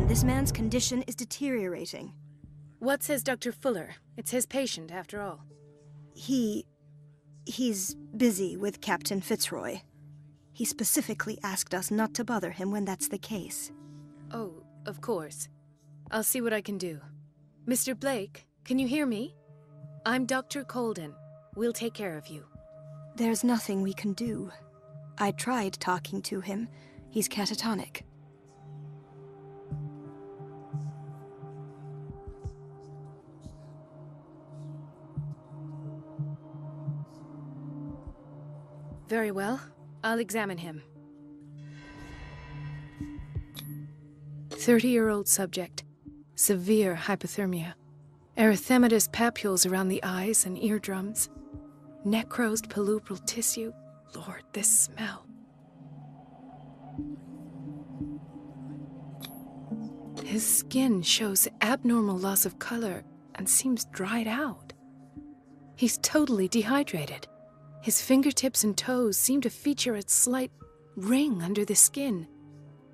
Listen, this man's condition is deteriorating. What says Dr. Fuller? It's his patient, after all. He's busy with Captain Fitzroy. He specifically asked us not to bother him when that's the case. Oh, of course. I'll see what I can do. Mr. Blake, can you hear me? I'm Dr. Colden. We'll take care of you. There's nothing we can do. I tried talking to him. He's catatonic. Very well. I'll examine him. 30-year-old subject. Severe hypothermia. Erythematous papules around the eyes and eardrums. Necrosed palpebral tissue. Lord, this smell. His skin shows abnormal loss of color and seems dried out. He's totally dehydrated. His fingertips and toes seem to feature a slight ring under the skin,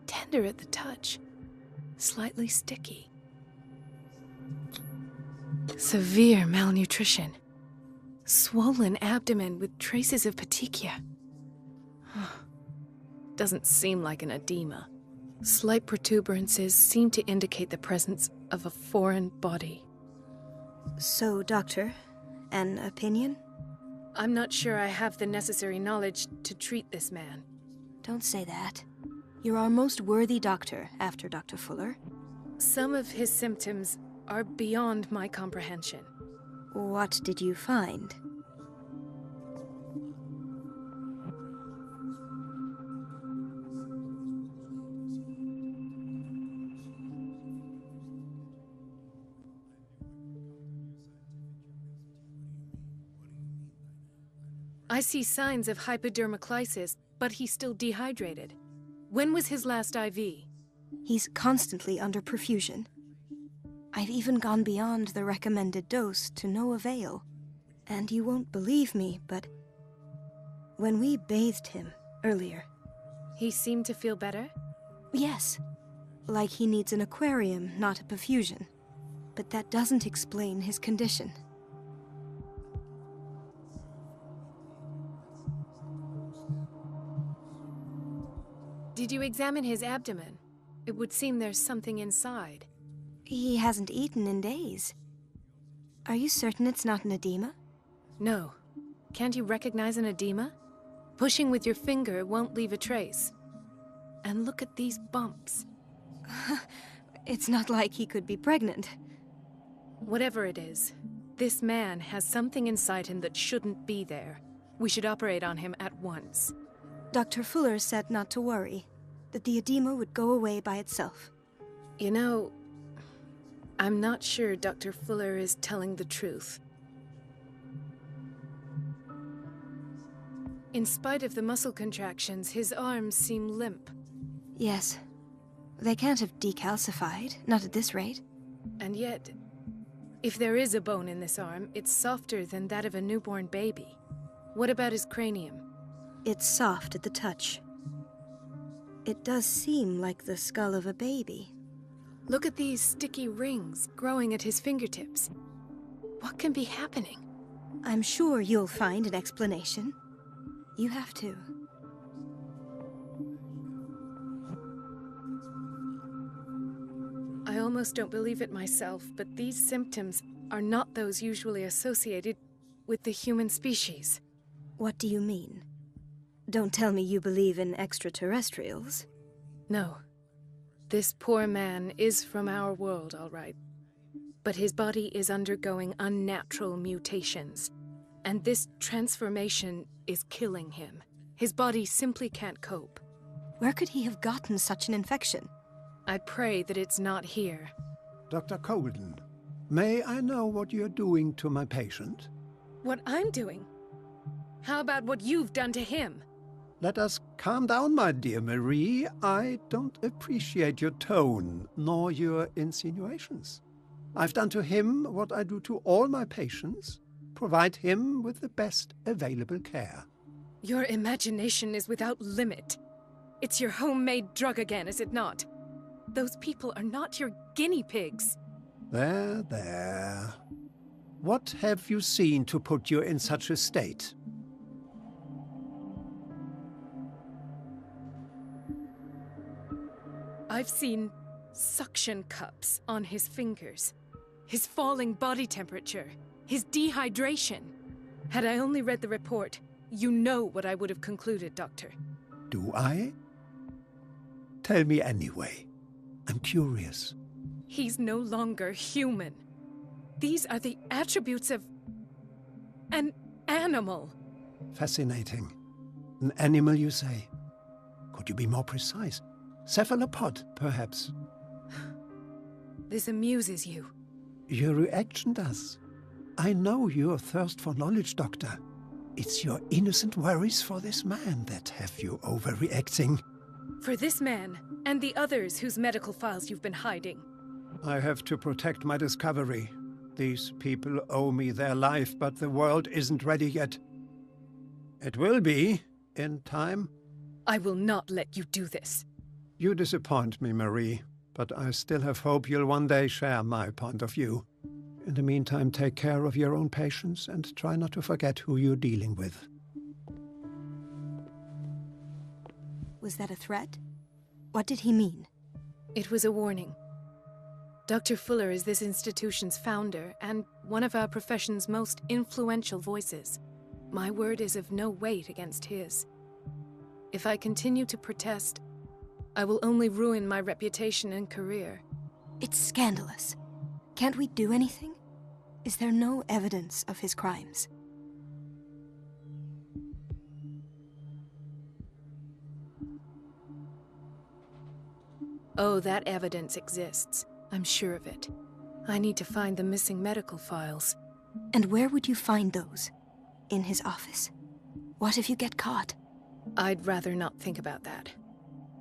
tender at the touch, slightly sticky. Severe malnutrition. Swollen abdomen with traces of petechia. Doesn't seem like an edema. Slight protuberances seem to indicate the presence of a foreign body. So, Doctor, an opinion? I'm not sure I have the necessary knowledge to treat this man. Don't say that. You're our most worthy doctor after Dr. Fuller. Some of his symptoms are beyond my comprehension. What did you find? I see signs of hypodermoclysis, but he's still dehydrated. When was his last IV? He's constantly under perfusion. I've even gone beyond the recommended dose to no avail. And you won't believe me, but when we bathed him earlier... He seemed to feel better? Yes. Like he needs an aquarium, not a perfusion. But that doesn't explain his condition. Did you examine his abdomen? It would seem there's something inside. He hasn't eaten in days. Are you certain it's not an edema? No. Can't you recognize an edema? Pushing with your finger won't leave a trace. And look at these bumps. It's not like he could be pregnant. Whatever it is, this man has something inside him that shouldn't be there. We should operate on him at once. Dr. Fuller said not to worry, that the edema would go away by itself. You know, I'm not sure Dr. Fuller is telling the truth. In spite of the muscle contractions, his arms seem limp. Yes. They can't have decalcified, not at this rate. And yet, if there is a bone in this arm, it's softer than that of a newborn baby. What about his cranium? It's soft at the touch. It does seem like the skull of a baby. Look at these sticky rings growing at his fingertips. What can be happening? I'm sure you'll find an explanation. You have to. I almost don't believe it myself, but these symptoms are not those usually associated with the human species. What do you mean? Don't tell me you believe in extraterrestrials. No. This poor man is from our world, all right. But his body is undergoing unnatural mutations. And this transformation is killing him. His body simply can't cope. Where could he have gotten such an infection? I pray that it's not here. Dr. Colden, may I know what you're doing to my patient? What I'm doing? How about what you've done to him? Let us calm down, my dear Marie. I don't appreciate your tone, nor your insinuations. I've done to him what I do to all my patients. Provide him with the best available care. Your imagination is without limit. It's your homemade drug again, is it not? Those people are not your guinea pigs. There, there. What have you seen to put you in such a state? I've seen suction cups on his fingers, his falling body temperature, his dehydration. Had I only read the report, you know what I would have concluded, Doctor. Do I? Tell me anyway. I'm curious. He's no longer human. These are the attributes of an animal. Fascinating. An animal, you say? Could you be more precise? Cephalopod, perhaps? This amuses you. Your reaction does. I know your thirst for knowledge, Doctor. It's your innocent worries for this man that have you overreacting. For this man, and the others whose medical files you've been hiding. I have to protect my discovery. These people owe me their life, but the world isn't ready yet. It will be, in time. I will not let you do this. You disappoint me, Marie, but I still have hope you'll one day share my point of view. In the meantime, take care of your own patients and try not to forget who you're dealing with. Was that a threat? What did he mean? It was a warning. Dr. Fuller is this institution's founder and one of our profession's most influential voices. My word is of no weight against his. If I continue to protest, I will only ruin my reputation and career. It's scandalous. Can't we do anything? Is there no evidence of his crimes? Oh, that evidence exists. I'm sure of it. I need to find the missing medical files. And where would you find those? In his office? What if you get caught? I'd rather not think about that.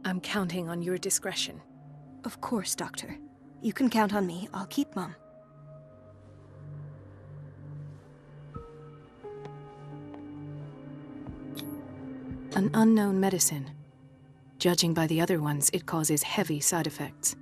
I'm counting on your discretion. Of course, Doctor. You can count on me. I'll keep Mum. An unknown medicine. Judging by the other ones, it causes heavy side effects.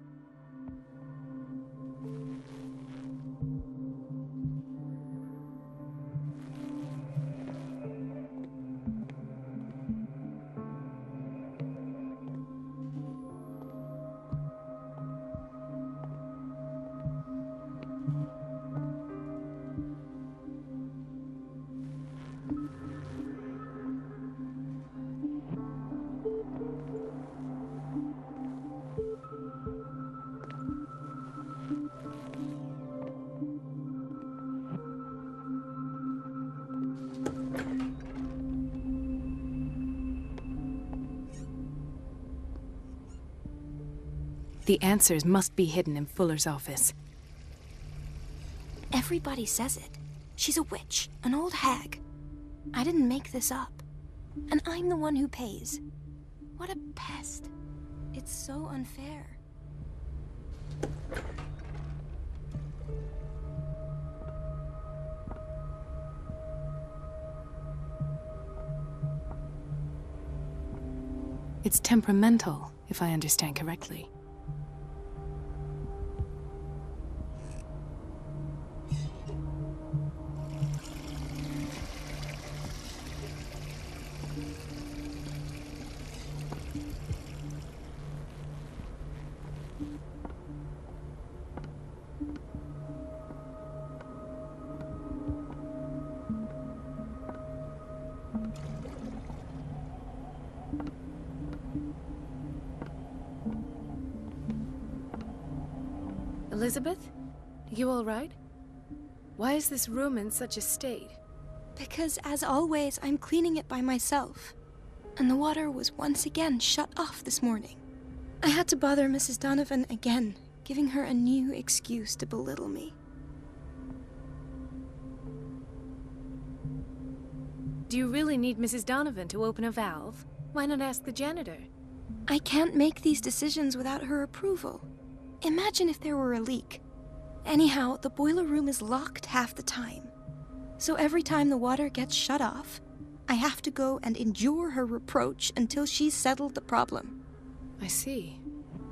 The answers must be hidden in Fuller's office. Everybody says it. She's a witch, an old hag. I didn't make this up. And I'm the one who pays. What a pest. It's so unfair. It's temperamental, if I understand correctly. Elizabeth? You all right? Why is this room in such a state? Because, as always, I'm cleaning it by myself. And the water was once again shut off this morning. I had to bother Mrs. Donovan again, giving her a new excuse to belittle me. Do you really need Mrs. Donovan to open a valve? Why not ask the janitor? I can't make these decisions without her approval. Imagine if there were a leak. Anyhow, the boiler room is locked half the time. So every time the water gets shut off, I have to go and endure her reproach until she's settled the problem. I see.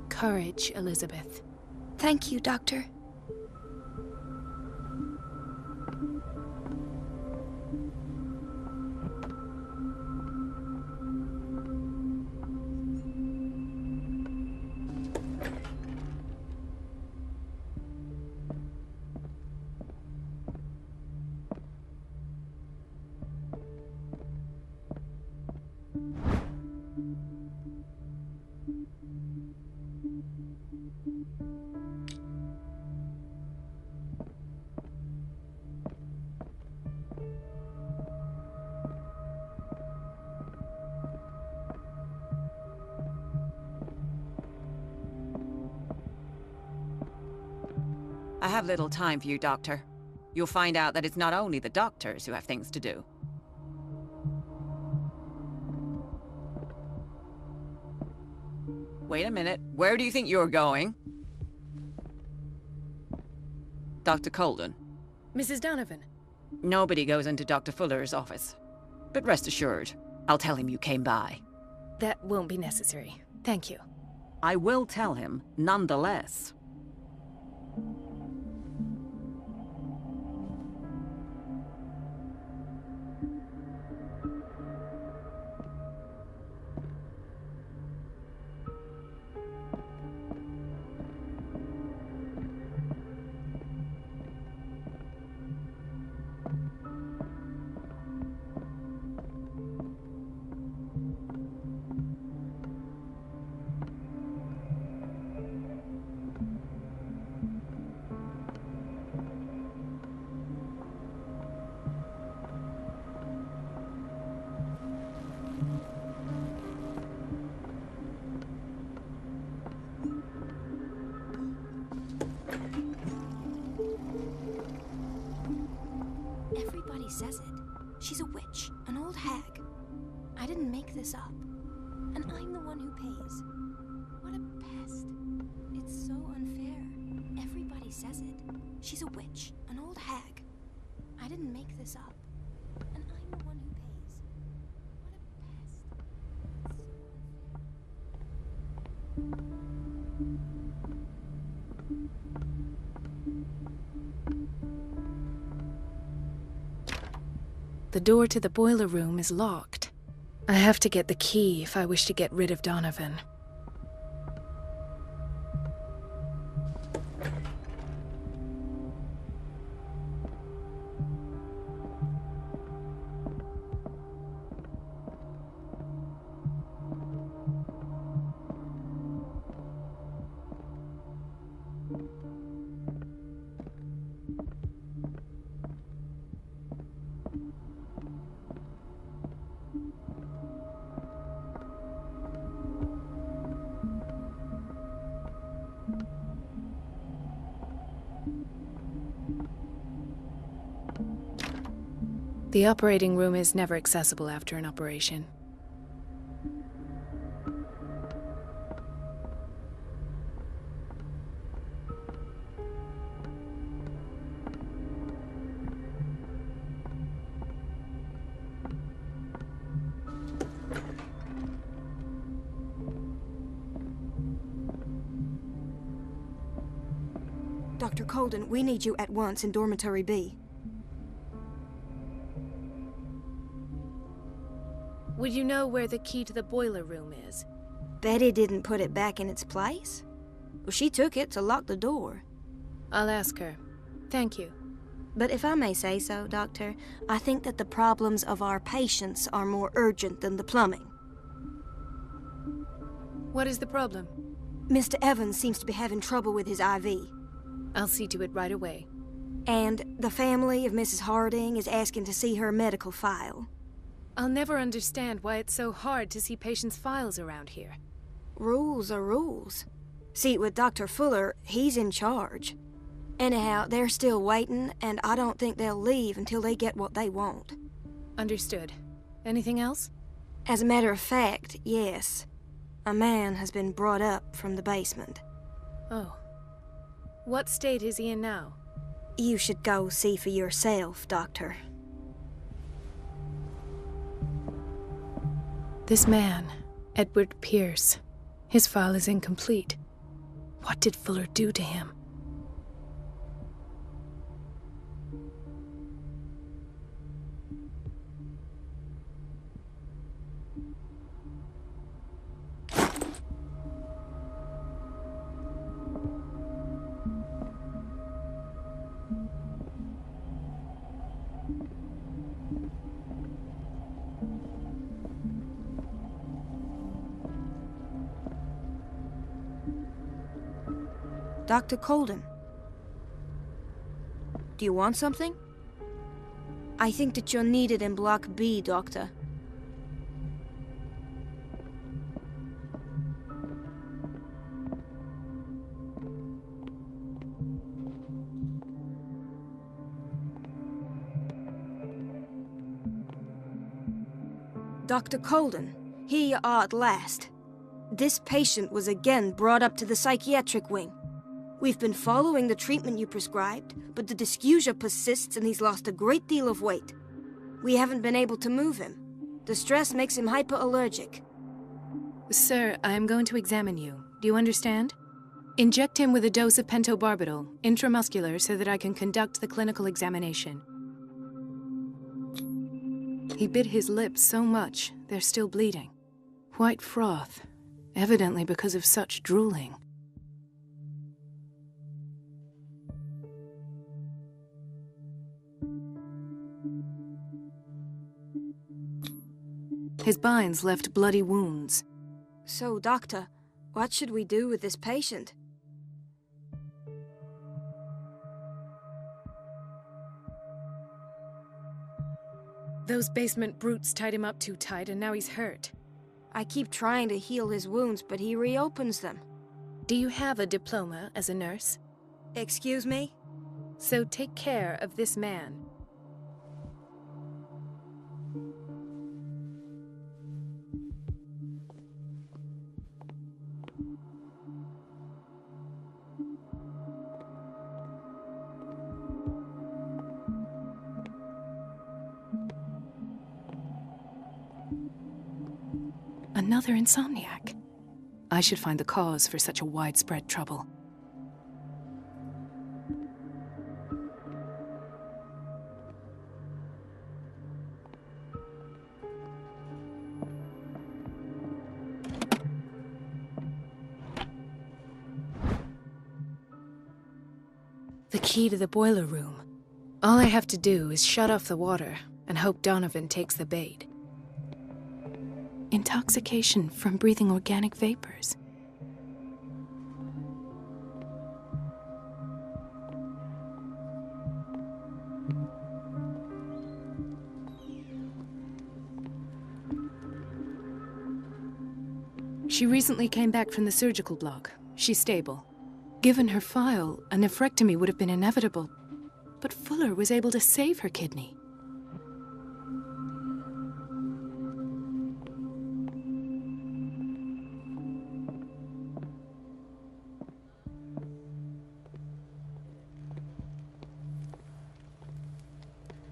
courage, Elizabeth. Thank you, Doctor. I have little time for you, Doctor. You'll find out that it's not only the doctors who have things to do. Wait a minute. Where do you think you're going? Dr. Colden. Mrs. Donovan. Nobody goes into Dr. Fuller's office. But rest assured, I'll tell him you came by. That won't be necessary. Thank you. I will tell him, nonetheless. Everybody says it. She's a witch, an old hag. I didn't make this up. And I'm the one who pays. What a pest. It's so unfair. Everybody says it. She's a witch, an old hag. I didn't make this up. And I'm the one who pays. What a pest. It's so unfair. The door to the boiler room is locked. I have to get the key if I wish to get rid of Donovan. The operating room is never accessible after an operation. Dr. Colden, we need you at once in Dormitory B. Would you know where the key to the boiler room is? Betty didn't put it back in its place. Well, she took it to lock the door. I'll ask her. Thank you. But if I may say so, Doctor, I think that the problems of our patients are more urgent than the plumbing. What is the problem? Mr. Evans seems to be having trouble with his IV. I'll see to it right away. And the family of Mrs. Harding is asking to see her medical file. I'll never understand why it's so hard to see patients' files around here. Rules are rules. See, with Dr. Fuller, he's in charge. Anyhow, they're still waiting, and I don't think they'll leave until they get what they want. Understood. Anything else? As a matter of fact, yes. A man has been brought up from the basement. Oh. What state is he in now? You should go see for yourself, Doctor. This man, Edward Pierce, his file is incomplete. What did Fuller do to him? Dr. Colden. Do you want something? I think that you're needed in Block B, Doctor. Dr. Colden, here you are at last. This patient was again brought up to the psychiatric wing. We've been following the treatment you prescribed, but the dysgeusia persists and he's lost a great deal of weight. We haven't been able to move him. The stress makes him hyperallergic. Sir, I am going to examine you. Do you understand? Inject him with a dose of pentobarbital, intramuscular, so that I can conduct the clinical examination. He bit his lips so much, they're still bleeding. White froth, evidently because of such drooling. His binds left bloody wounds. So, Doctor, what should we do with this patient? Those basement brutes tied him up too tight, and now he's hurt. I keep trying to heal his wounds, but he reopens them. Do you have a diploma as a nurse? Excuse me? So take care of this man. Another insomniac. I should find the cause for such a widespread trouble. The key to the boiler room. All I have to do is shut off the water and hope Donovan takes the bait. Intoxication from breathing organic vapors. She recently came back from the surgical block. She's stable. Given her file, a nephrectomy would have been inevitable, but Fuller was able to save her kidney.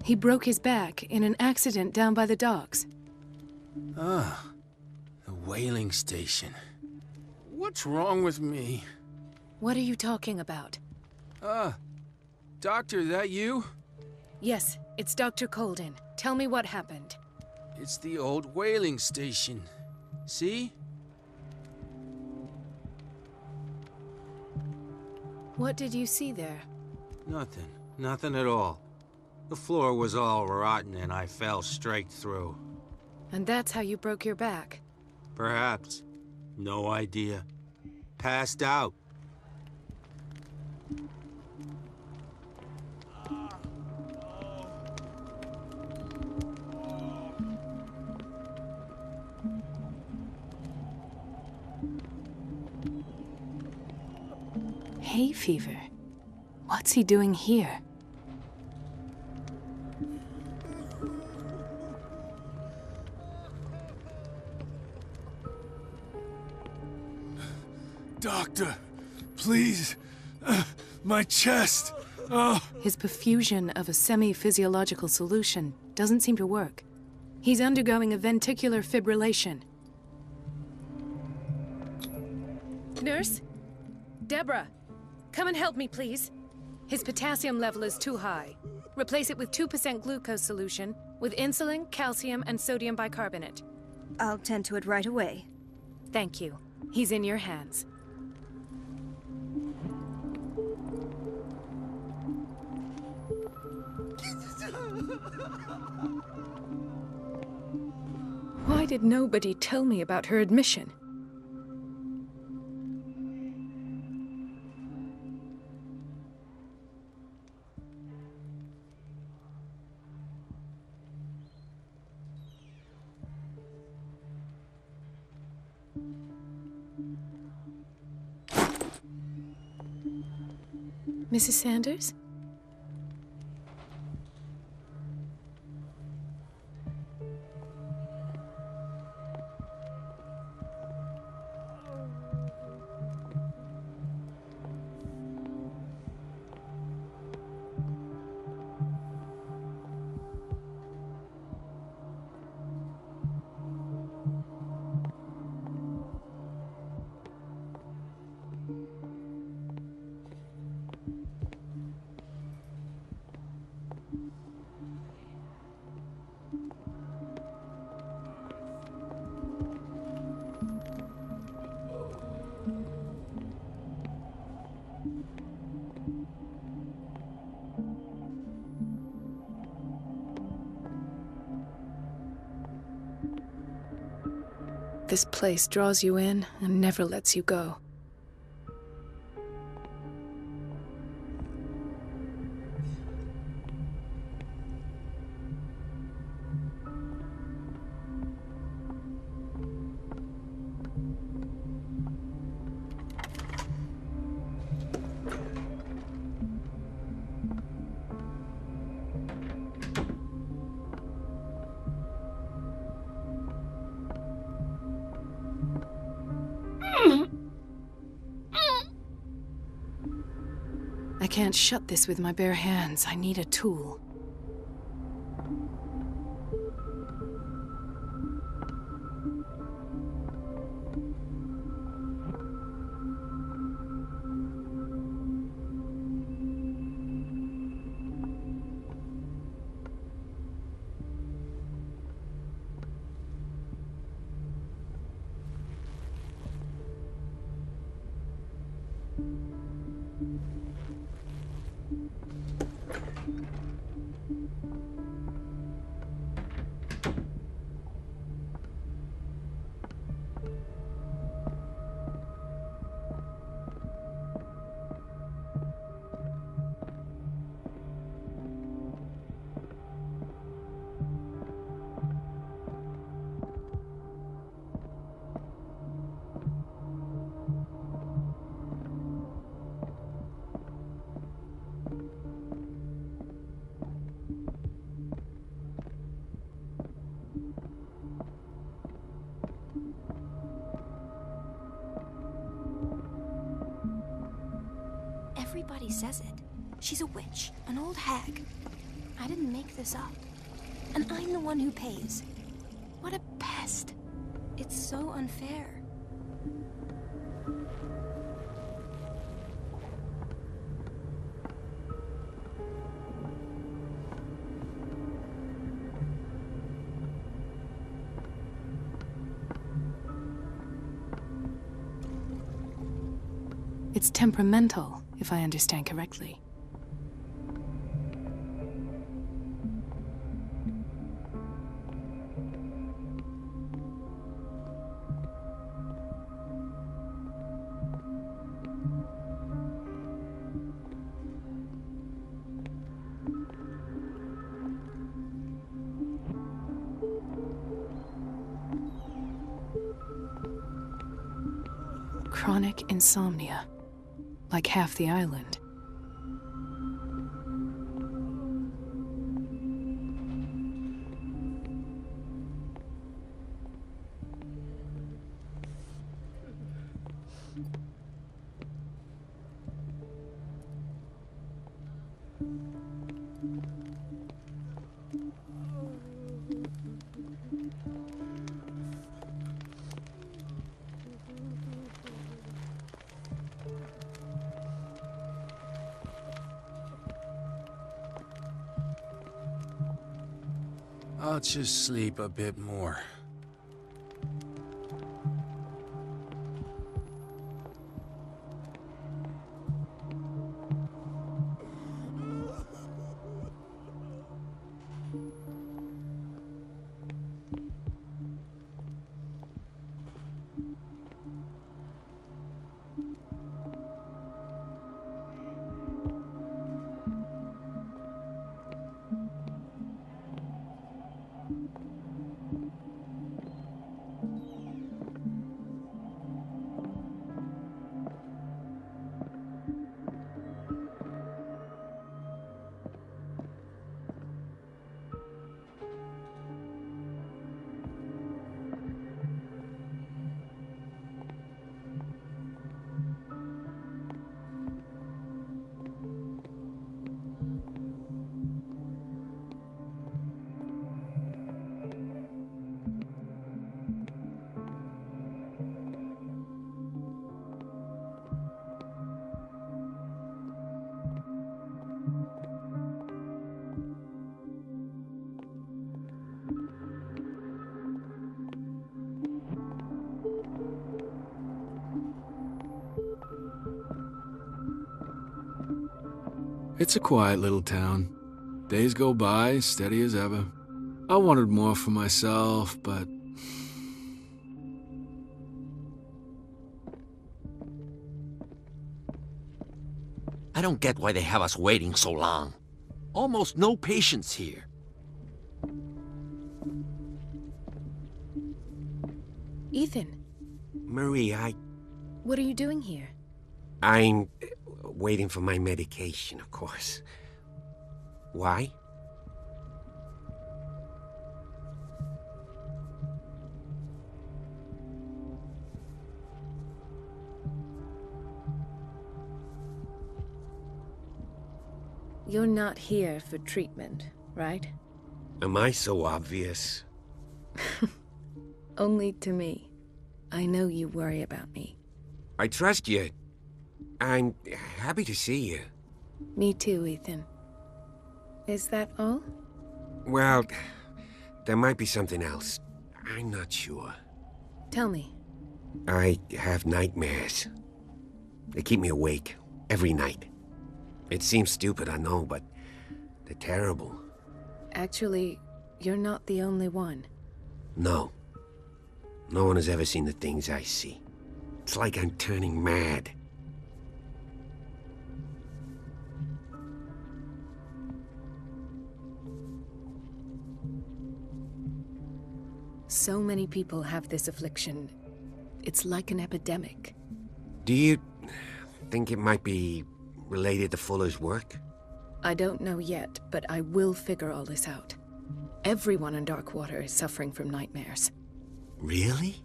He broke his back in an accident down by the docks. Ah, the whaling station. What's wrong with me? What are you talking about? Doctor, that you? Yes, it's Dr. Colden. Tell me what happened. It's the old whaling station. See? What did you see there? Nothing. Nothing at all. The floor was all rotten and I fell straight through. And that's how you broke your back? Perhaps. No idea. Passed out. Hay fever. What's he doing here? Doctor, please. My chest. Oh. His perfusion of a semi-physiological solution doesn't seem to work. He's undergoing a ventricular fibrillation. Nurse? Deborah, come and help me, please. His potassium level is too high. Replace it with 2% glucose solution with insulin, calcium, and sodium bicarbonate. I'll tend to it right away. Thank you. He's in your hands. Why did nobody tell me about her admission? Mrs. Sanders? This place draws you in and never lets you go. I can't shut this with my bare hands. I need a tool. Everybody says it. She's a witch, an old hag. I didn't make this up. And I'm the one who pays. What a pest. It's so unfair. It's temperamental, if I understand correctly. Chronic insomnia. Like half the island. I'll just sleep a bit more. It's a quiet little town. Days go by, steady as ever. I wanted more for myself, but... I don't get why they have us waiting so long. Almost no patience here. Ethan, Marie, what are you doing here? I'm waiting for my medication, of course. Why? You're not here for treatment, right? Am I so obvious? Only to me. I know you worry about me. I trust you. I'm happy to see you. Me too, Ethan. Is that all? Well, there might be something else. I'm not sure. Tell me. I have nightmares. They keep me awake every night. It seems stupid, I know, but they're terrible. Actually, you're not the only one. No. No one has ever seen the things I see. It's like I'm turning mad. So many people have this affliction. It's like an epidemic. Do you think it might be related to Fuller's work? I don't know yet, but I will figure all this out. Everyone in Darkwater is suffering from nightmares. Really?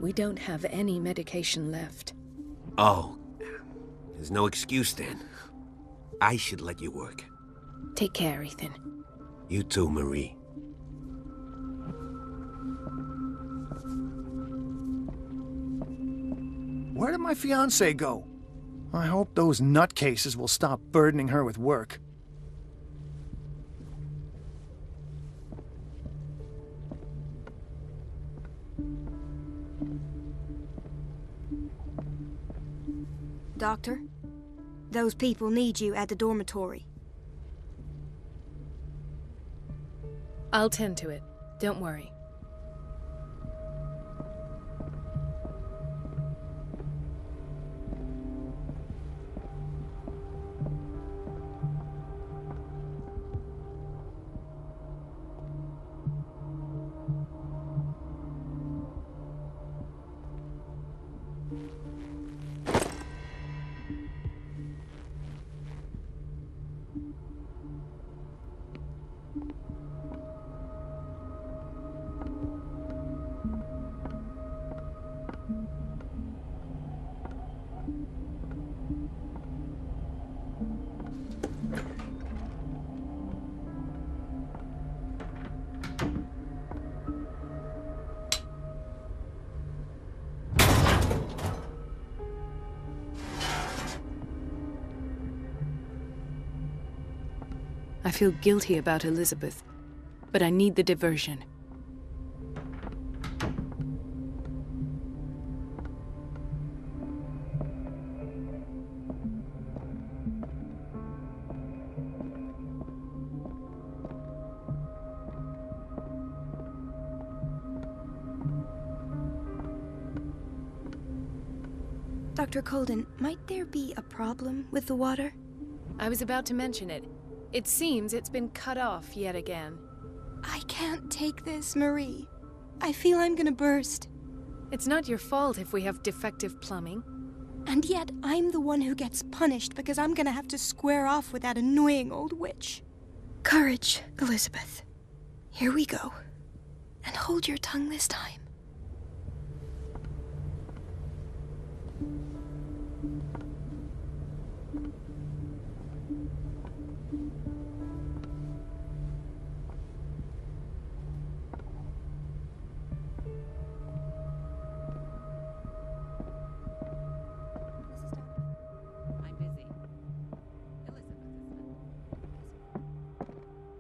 We don't have any medication left. Oh, there's no excuse then. I should let you work. Take care, Ethan. You too, Marie. Where did my fiancée go? I hope those nutcases will stop burdening her with work. Doctor, those people need you at the dormitory. I'll tend to it. Don't worry. I feel guilty about Elizabeth. but I need the diversion. Dr. Colden, might there be a problem with the water? I was about to mention it. It seems it's been cut off yet again. I can't take this, Marie. I feel I'm gonna burst. It's not your fault if we have defective plumbing. And yet, I'm the one who gets punished because I'm gonna have to square off with that annoying old witch. Courage, Elizabeth. Here we go. And hold your tongue this time. I'm busy. Elizabeth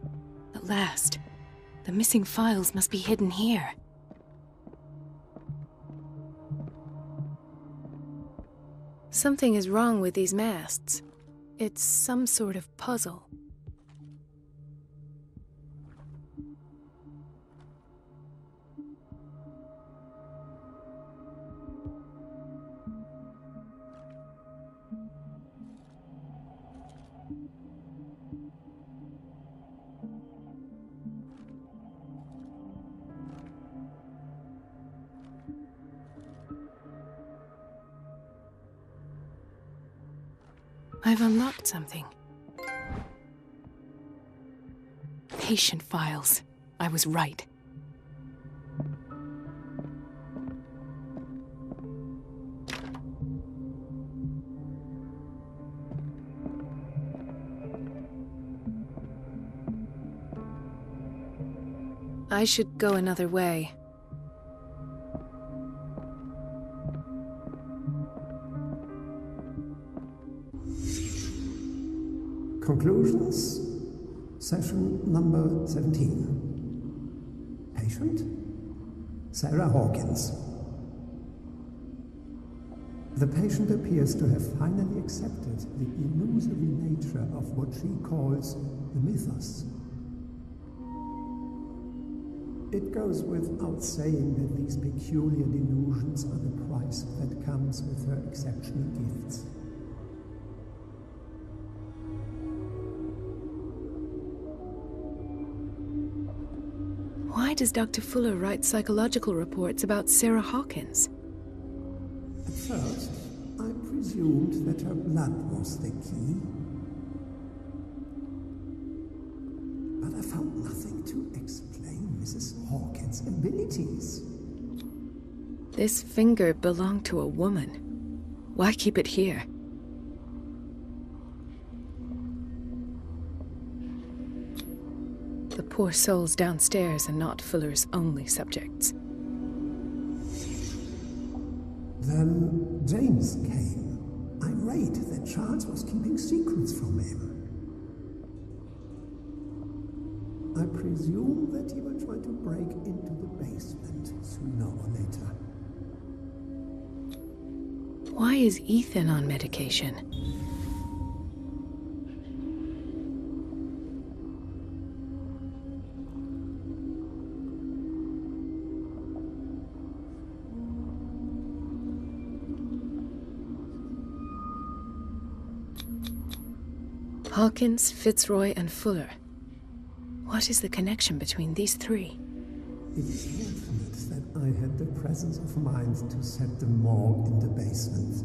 is At last. The missing files must be hidden here. Something is wrong with these masts. It's some sort of puzzle. I've unlocked something. Patient files. I was right. I should go another way. Conclusions, session number 17. Patient, Sarah Hawkins. The patient appears to have finally accepted the illusory nature of what she calls the mythos. It goes without saying that these peculiar delusions are the price that comes with her exceptional gifts. Why does Dr. Fuller write psychological reports about Sarah Hawkins? At first, I presumed that her blood was the key. But I found nothing to explain Mrs. Hawkins' abilities. This finger belonged to a woman. Why keep it here? The poor souls downstairs are not Fuller's only subjects. Then James came, irate that Charles was keeping secrets from him. I presume that he will try to break into the basement sooner or later. Why is Ethan on medication? Hawkins, Fitzroy, and Fuller. What is the connection between these three? It is fortunate that I had the presence of mind to set the morgue in the basement.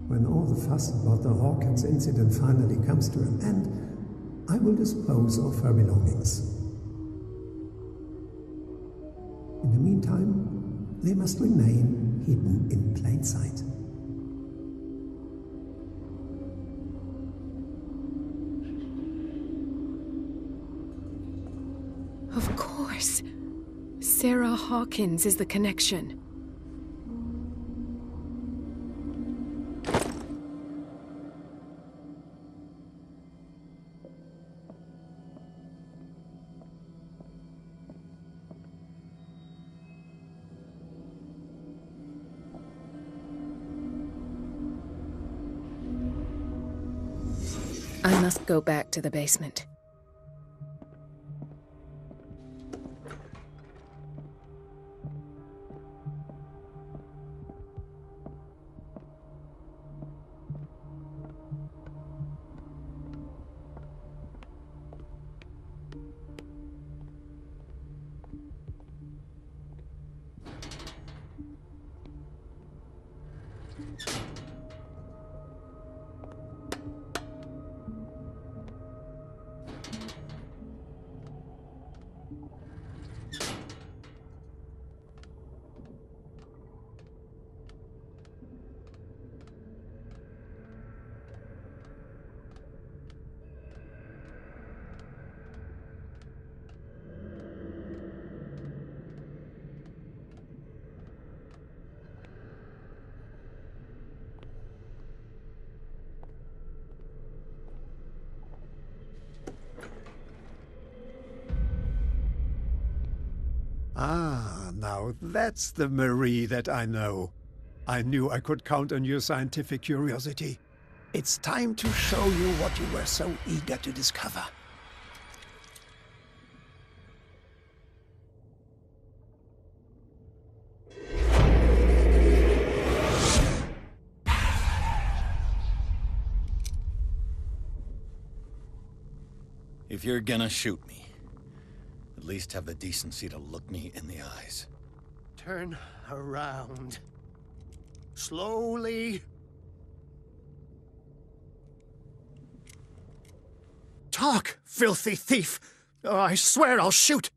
When all the fuss about the Hawkins incident finally comes to an end, I will dispose of her belongings. In the meantime, they must remain hidden in plain sight. Of course. Sarah Hawkins is the connection. I must go back to the basement. Ah, now that's the Marie that I know. I knew I could count on your scientific curiosity. It's time to show you what you were so eager to discover. If you're gonna shoot me, at least have the decency to look me in the eyes. Turn around. Slowly. Talk, filthy thief! Oh, I swear I'll shoot!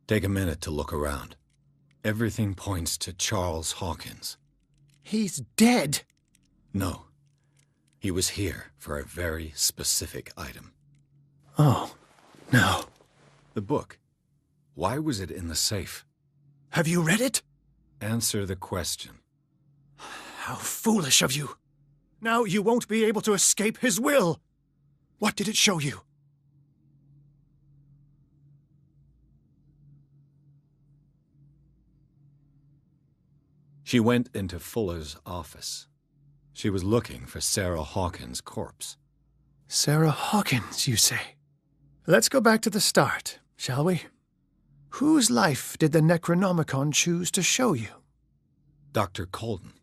Take a minute to look around. Everything points to Charles Hawkins. He's dead! No. He was here for a very specific item. Oh, no. The book. Why was it in the safe? Have you read it? Answer the question. How foolish of you. Now you won't be able to escape his will. What did it show you? She went into Fuller's office. She was looking for Sarah Hawkins' corpse. Sarah Hawkins, you say? Let's go back to the start, shall we? Whose life did the Necronomicon choose to show you? Dr. Colden.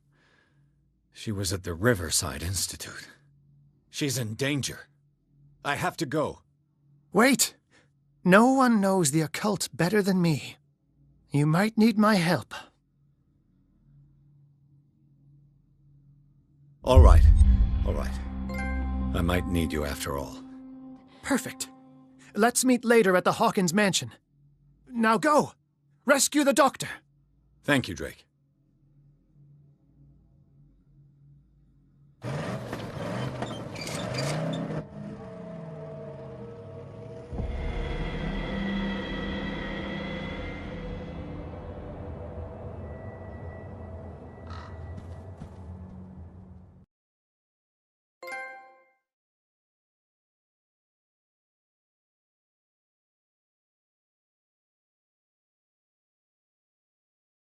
She was at the Riverside Institute. She's in danger. I have to go. Wait. No one knows the occult better than me. You might need my help. All right. All right. I might need you after all. Perfect. Let's meet later at the Hawkins mansion. Now go! Rescue the doctor! Thank you, Drake.